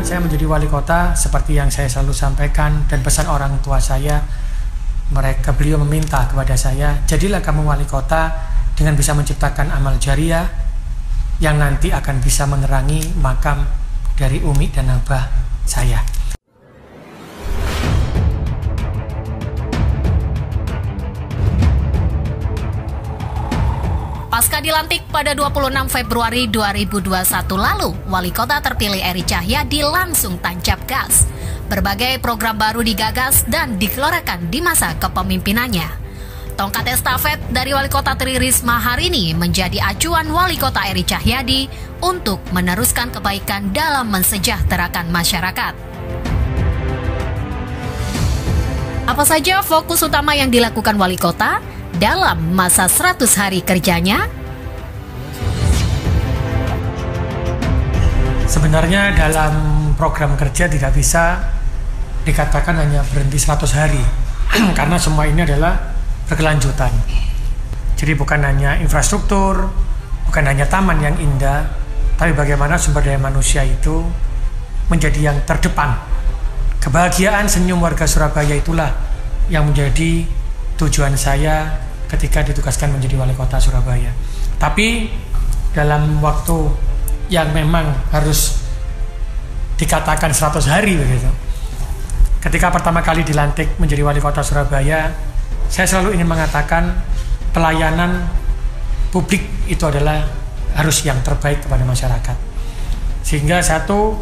saya menjadi wali kota, seperti yang saya selalu sampaikan dan pesan orang tua saya, beliau meminta kepada saya, jadilah kamu wali kota dengan bisa menciptakan amal jariah yang nanti akan bisa menerangi makam dari umi dan abah saya. Pasca dilantik pada 26 Februari 2021 lalu, wali kota terpilih Eri Cahyadi langsung tancap gas. Berbagai program baru digagas dan digelorakan di masa kepemimpinannya. Tongkat estafet dari wali kota Tri Risma hari ini menjadi acuan wali kota Eri Cahyadi untuk meneruskan kebaikan dalam mensejahterakan masyarakat. Apa saja fokus utama yang dilakukan wali kota dalam masa 100 hari kerjanya? Sebenarnya dalam program kerja tidak bisa dikatakan hanya berhenti 100 hari karena semua ini adalah berkelanjutan. Jadi bukan hanya infrastruktur, bukan hanya taman yang indah, tapi bagaimana sumber daya manusia itu menjadi yang terdepan. Kebahagiaan senyum warga Surabaya itulah yang menjadi tujuan saya ketika ditugaskan menjadi wali kota Surabaya. Tapi dalam waktu yang memang harus dikatakan 100 hari begitu. Ketika pertama kali dilantik menjadi wali kota Surabaya, saya selalu ingin mengatakan pelayanan publik itu adalah harus yang terbaik kepada masyarakat. Sehingga satu,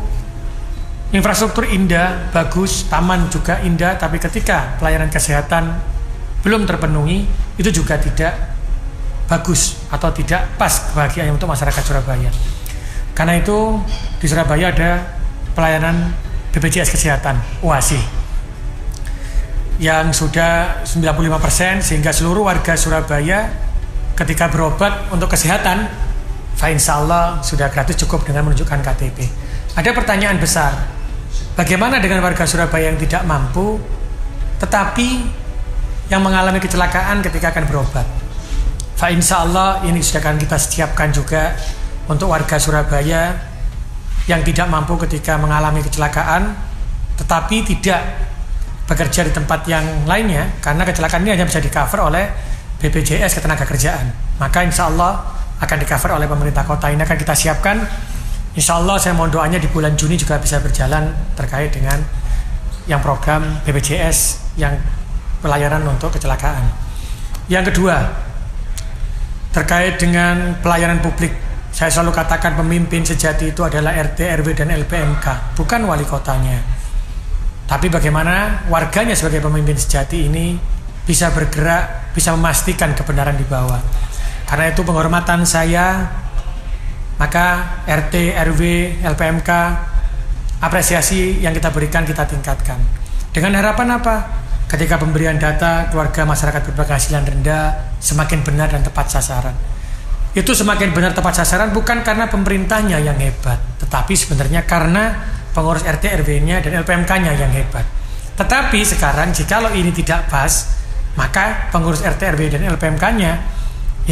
infrastruktur indah, bagus, taman juga indah, tapi ketika pelayanan kesehatan belum terpenuhi, itu juga tidak bagus atau tidak pas kebahagiaan untuk masyarakat Surabaya. Karena itu di Surabaya ada pelayanan BPJS Kesehatan, OASI, yang sudah 95%, sehingga seluruh warga Surabaya ketika berobat untuk kesehatan, insya Allah sudah gratis cukup dengan menunjukkan KTP. Ada pertanyaan besar, bagaimana dengan warga Surabaya yang tidak mampu, tetapi yang mengalami kecelakaan ketika akan berobat? Insya Allah ini sudah akan kita siapkan juga untuk warga Surabaya yang tidak mampu ketika mengalami kecelakaan, tetapi tidak bekerja di tempat yang lainnya, karena kecelakaan ini hanya bisa di-cover oleh BPJS Ketenagakerjaan. Maka insya Allah akan di-cover oleh pemerintah kota. Ini akan kita siapkan. Insya Allah saya mohon doanya di bulan Juni juga bisa berjalan terkait dengan yang program BPJS yang pelayanan untuk kecelakaan. Yang kedua, terkait dengan pelayanan publik, saya selalu katakan pemimpin sejati itu adalah RT, RW, dan LPMK, bukan wali kotanya. Tapi bagaimana warganya sebagai pemimpin sejati ini bisa bergerak, bisa memastikan kebenaran di bawah. Karena itu penghormatan saya, maka RT, RW, LPMK, apresiasi yang kita berikan kita tingkatkan. Dengan harapan apa? Ketika pemberian data keluarga masyarakat berpenghasilan rendah semakin benar dan tepat sasaran. Itu semakin benar tepat sasaran bukan karena pemerintahnya yang hebat, tetapi sebenarnya karena pengurus RT, RW-nya dan LPMK-nya yang hebat. Tetapi sekarang jikalau ini tidak pas, maka pengurus RT, RW, dan LPMK-nya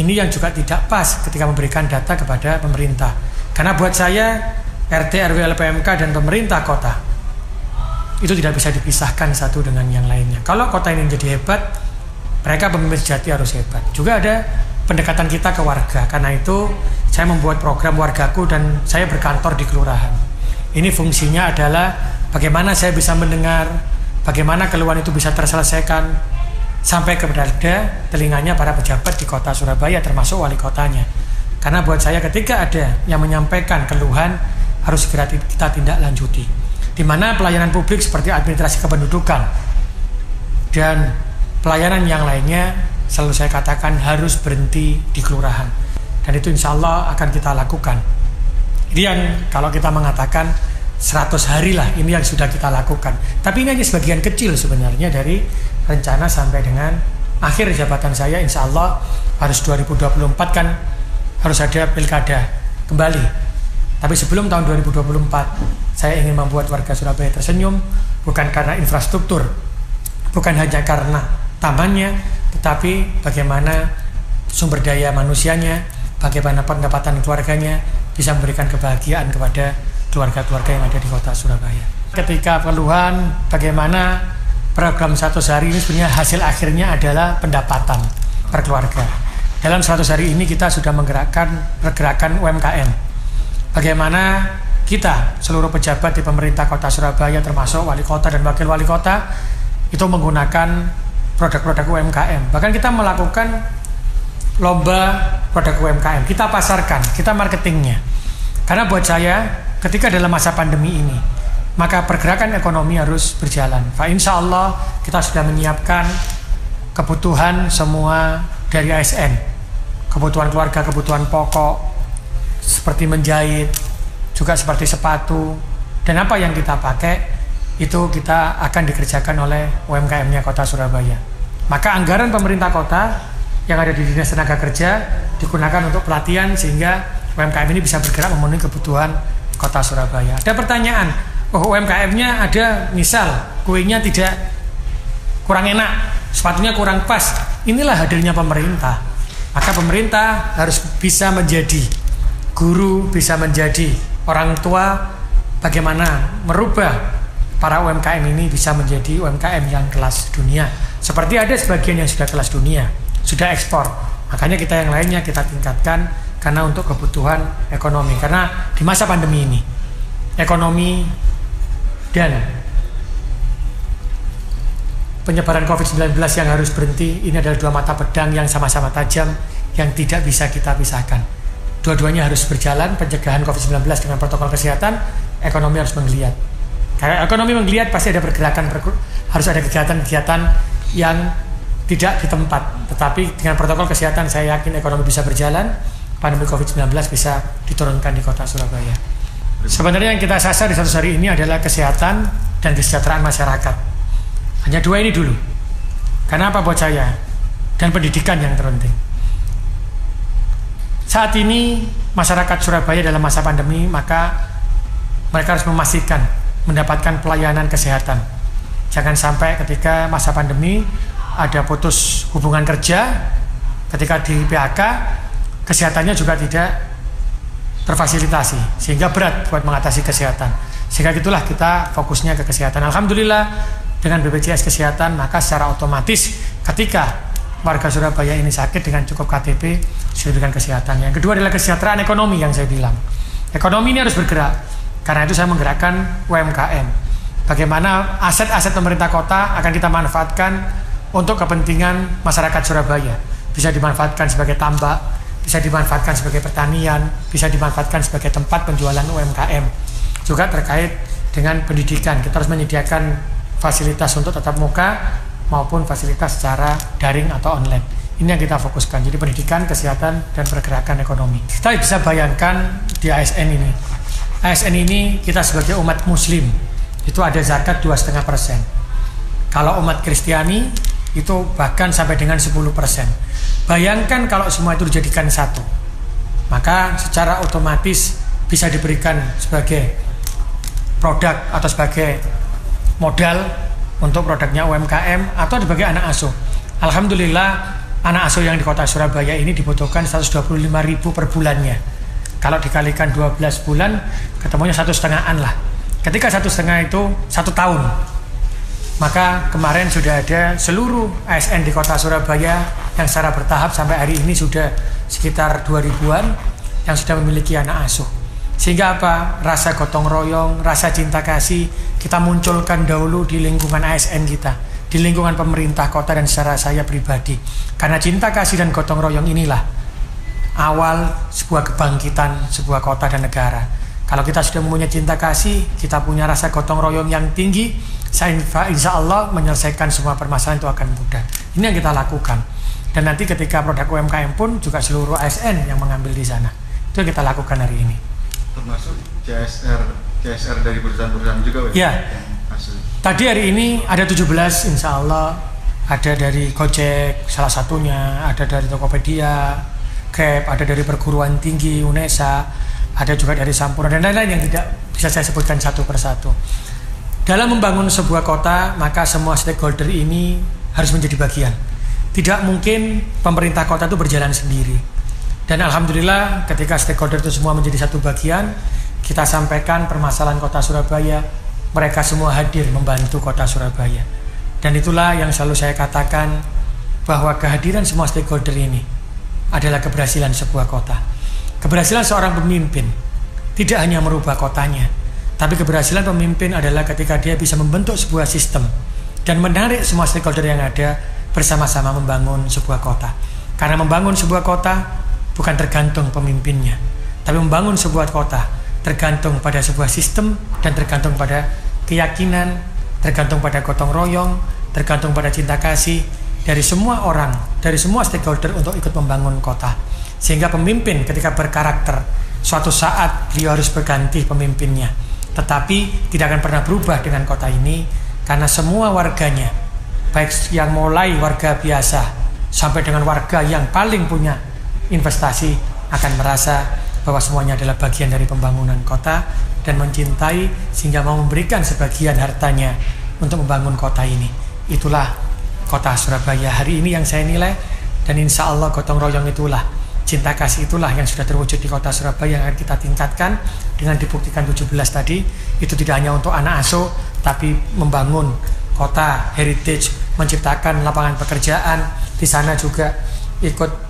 ini yang juga tidak pas ketika memberikan data kepada pemerintah. Karena buat saya RT, RW, LPMK, dan pemerintah kota itu tidak bisa dipisahkan satu dengan yang lainnya. Kalau kota ini menjadi hebat, mereka pemimpin sejati harus hebat. Juga ada pendekatan kita ke warga. Karena itu saya membuat program Wargaku dan saya berkantor di kelurahan. Ini fungsinya adalah bagaimana saya bisa mendengar, bagaimana keluhan itu bisa terselesaikan sampai kepada telinganya para pejabat di kota Surabaya, termasuk wali kotanya. Karena buat saya ketika ada yang menyampaikan keluhan, harus segera kita tindak lanjuti. Di mana pelayanan publik seperti administrasi kependudukan dan pelayanan yang lainnya selalu saya katakan harus berhenti di kelurahan. Dan itu insya Allah akan kita lakukan. Ini yang kalau kita mengatakan 100 hari lah, ini yang sudah kita lakukan. Tapi ini hanya sebagian kecil sebenarnya dari rencana sampai dengan akhir jabatan saya. Insya Allah harus 2024 kan harus ada pilkada kembali. Tapi sebelum tahun 2024 saya ingin membuat warga Surabaya tersenyum, bukan karena infrastruktur, bukan hanya karena tamannya, tetapi bagaimana sumber daya manusianya, bagaimana pendapatan keluarganya bisa memberikan kebahagiaan kepada keluarga-keluarga yang ada di kota Surabaya. Ketika keluhan bagaimana program 100 hari ini sebenarnya hasil akhirnya adalah pendapatan per keluarga. Dalam 100 hari ini kita sudah menggerakkan pergerakan UMKM. Bagaimana kita seluruh pejabat di pemerintah kota Surabaya termasuk wali kota dan wakil wali kota itu menggunakan produk-produk UMKM. Bahkan kita melakukan lomba produk UMKM, kita pasarkan, kita marketingnya. Karena buat saya, ketika dalam masa pandemi ini, maka pergerakan ekonomi harus berjalan. Insya Allah kita sudah menyiapkan kebutuhan semua dari ASN, kebutuhan keluarga, kebutuhan pokok, seperti menjahit, juga seperti sepatu, dan apa yang kita pakai, itu kita akan dikerjakan oleh UMKM-nya kota Surabaya. Maka anggaran pemerintah kota yang ada di Dinas Tenaga Kerja digunakan untuk pelatihan sehingga UMKM ini bisa bergerak memenuhi kebutuhan kota Surabaya. Ada pertanyaan, UMKM-nya ada misal kuenya tidak kurang enak, sepatunya kurang pas. Inilah hadirnya pemerintah. Maka pemerintah harus bisa menjadi guru, bisa menjadi orang tua, bagaimana merubah para UMKM ini bisa menjadi UMKM yang kelas dunia. Seperti ada sebagian yang sudah kelas dunia, sudah ekspor. Makanya kita yang lainnya kita tingkatkan karena untuk kebutuhan ekonomi. Karena di masa pandemi ini, ekonomi dan penyebaran COVID-19 yang harus berhenti, ini adalah dua mata pedang yang sama-sama tajam, yang tidak bisa kita pisahkan. Dua-duanya harus berjalan, pencegahan COVID-19 dengan protokol kesehatan, ekonomi harus menggeliat. Karena ekonomi menggeliat pasti ada pergerakan, harus ada kegiatan-kegiatan yang tidak di tempat, tetapi dengan protokol kesehatan saya yakin ekonomi bisa berjalan, pandemi COVID-19 bisa diturunkan di kota Surabaya. Sebenarnya yang kita sasar di 100 hari ini adalah kesehatan dan kesejahteraan masyarakat. Hanya dua ini dulu. Karena apa buat saya? Dan pendidikan yang terpenting. Saat ini masyarakat Surabaya dalam masa pandemi, maka mereka harus memastikan mendapatkan pelayanan kesehatan. Jangan sampai ketika masa pandemi ada putus hubungan kerja, ketika di PHK kesehatannya juga tidak terfasilitasi, sehingga berat buat mengatasi kesehatan. Sehingga itulah kita fokusnya ke kesehatan. Alhamdulillah dengan BPJS Kesehatan, maka secara otomatis ketika warga Surabaya ini sakit dengan cukup KTP sudah diberikan kesehatan. Yang kedua adalah kesejahteraan ekonomi yang saya bilang. Ekonomi ini harus bergerak. Karena itu saya menggerakkan UMKM. Bagaimana aset-aset pemerintah kota akan kita manfaatkan untuk kepentingan masyarakat Surabaya. Bisa dimanfaatkan sebagai tambak, bisa dimanfaatkan sebagai pertanian, bisa dimanfaatkan sebagai tempat penjualan UMKM. Juga terkait dengan pendidikan, kita harus menyediakan fasilitas untuk tatap muka maupun fasilitas secara daring atau online. Ini yang kita fokuskan. Jadi pendidikan, kesehatan, dan pergerakan ekonomi. Kita bisa bayangkan di ASN ini. ASN ini kita sebagai umat muslim itu ada zakat 2,5%. Kalau umat Kristiani itu bahkan sampai dengan 10%. Bayangkan kalau semua itu dijadikan satu, maka secara otomatis bisa diberikan sebagai produk atau sebagai modal untuk produknya UMKM atau sebagai anak asuh. Alhamdulillah anak asuh yang di kota Surabaya ini dibutuhkan 125.000 per bulannya. Kalau dikalikan 12 bulan ketemunya 1,5-an lah. Ketika 1,5 itu 1 tahun, maka kemarin sudah ada seluruh ASN di kota Surabaya yang secara bertahap sampai hari ini sudah sekitar 2.000-an yang sudah memiliki anak asuh. Sehingga apa? Rasa gotong royong, rasa cinta kasih kita munculkan dahulu di lingkungan ASN kita, di lingkungan pemerintah kota dan secara saya pribadi. Karena cinta kasih dan gotong royong inilah awal sebuah kebangkitan sebuah kota dan negara. Kalau kita sudah mempunyai cinta kasih, kita punya rasa gotong royong yang tinggi, insya Allah menyelesaikan semua permasalahan itu akan mudah. Ini yang kita lakukan. Dan nanti ketika produk UMKM pun juga seluruh ASN yang mengambil di sana. Itu yang kita lakukan hari ini. Termasuk CSR dari perusahaan-perusahaan juga ya? Tadi hari ini ada 17 insya Allah. Ada dari Gojek salah satunya, ada dari Tokopedia, Grab, ada dari perguruan tinggi UNESA, ada juga dari Sampurna dan lain-lain yang tidak bisa saya sebutkan satu persatu. Dalam membangun sebuah kota, maka semua stakeholder ini harus menjadi bagian. Tidak mungkin pemerintah kota itu berjalan sendiri. Dan alhamdulillah ketika stakeholder itu semua menjadi satu bagian, kita sampaikan permasalahan kota Surabaya, mereka semua hadir membantu kota Surabaya. Dan itulah yang selalu saya katakan, bahwa kehadiran semua stakeholder ini adalah keberhasilan sebuah kota. Keberhasilan seorang pemimpin tidak hanya merubah kotanya, tapi keberhasilan pemimpin adalah ketika dia bisa membentuk sebuah sistem dan menarik semua stakeholder yang ada bersama-sama membangun sebuah kota. Karena membangun sebuah kota bukan tergantung pemimpinnya, tapi membangun sebuah kota tergantung pada sebuah sistem dan tergantung pada keyakinan, tergantung pada gotong royong, tergantung pada cinta kasih dari semua orang, dari semua stakeholder untuk ikut membangun kota. Sehingga pemimpin ketika berkarakter, suatu saat beliau harus berganti pemimpinnya, tetapi tidak akan pernah berubah dengan kota ini, karena semua warganya, baik yang mulai warga biasa sampai dengan warga yang paling punya investasi, akan merasa bahwa semuanya adalah bagian dari pembangunan kota dan mencintai sehingga mau memberikan sebagian hartanya untuk membangun kota ini. Itulah kota Surabaya hari ini yang saya nilai, dan insya Allah gotong royong itulah, cinta kasih itulah yang sudah terwujud di kota Surabaya yang akan kita tingkatkan dengan dibuktikan 17 tadi. Itu tidak hanya untuk anak asuh, tapi membangun kota heritage, menciptakan lapangan pekerjaan. Di sana juga ikut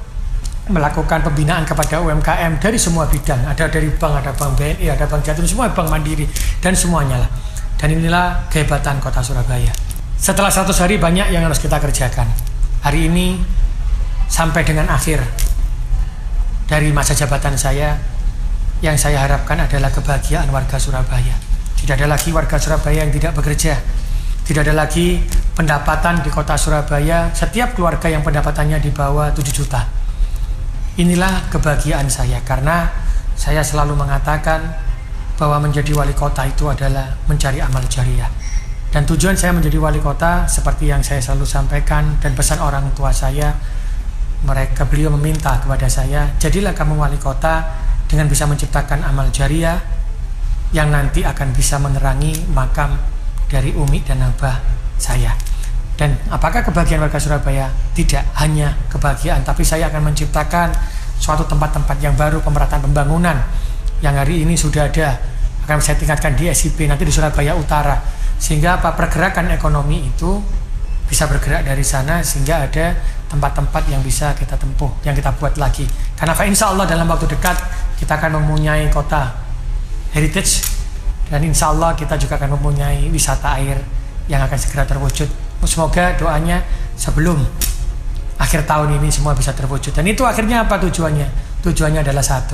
melakukan pembinaan kepada UMKM dari semua bidang, ada dari bank, ada bank BNI, ada bank Jatim, semua bank Mandiri, dan semuanya lah. Dan inilah kehebatan kota Surabaya. Setelah 100 hari banyak yang harus kita kerjakan. Hari ini sampai dengan akhir dari masa jabatan saya, yang saya harapkan adalah kebahagiaan warga Surabaya. Tidak ada lagi warga Surabaya yang tidak bekerja. Tidak ada lagi pendapatan di kota Surabaya, setiap keluarga yang pendapatannya di bawah 7 juta. Inilah kebahagiaan saya, karena saya selalu mengatakan bahwa menjadi wali kota itu adalah mencari amal jariah. Dan tujuan saya menjadi wali kota seperti yang saya selalu sampaikan dan pesan orang tua saya, beliau meminta kepada saya, jadilah kamu wali kota dengan bisa menciptakan amal jariah yang nanti akan bisa menerangi makam dari umi dan abah saya. Dan apakah kebahagiaan warga Surabaya? Tidak hanya kebahagiaan, tapi saya akan menciptakan suatu tempat-tempat yang baru, pemerataan pembangunan yang hari ini sudah ada, akan saya tingkatkan di SIP, nanti di Surabaya Utara, sehingga pergerakan ekonomi itu bisa bergerak dari sana, sehingga ada tempat-tempat yang bisa kita tempuh, yang kita buat lagi. Karena insya Allah dalam waktu dekat kita akan mempunyai kota heritage, dan insya Allah kita juga akan mempunyai wisata air yang akan segera terwujud. Semoga doanya sebelum akhir tahun ini semua bisa terwujud. Dan itu akhirnya apa tujuannya? Tujuannya adalah satu,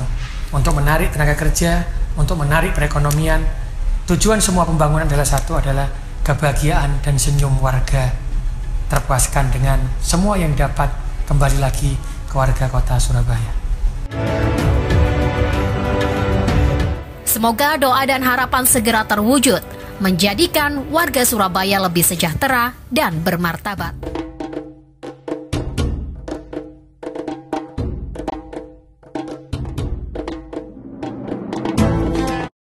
untuk menarik tenaga kerja, untuk menarik perekonomian. Tujuan semua pembangunan adalah satu, adalah kebahagiaan dan senyum warga terpuaskan dengan semua yang dapat kembali lagi ke warga kota Surabaya. Semoga doa dan harapan segera terwujud, menjadikan warga Surabaya lebih sejahtera dan bermartabat.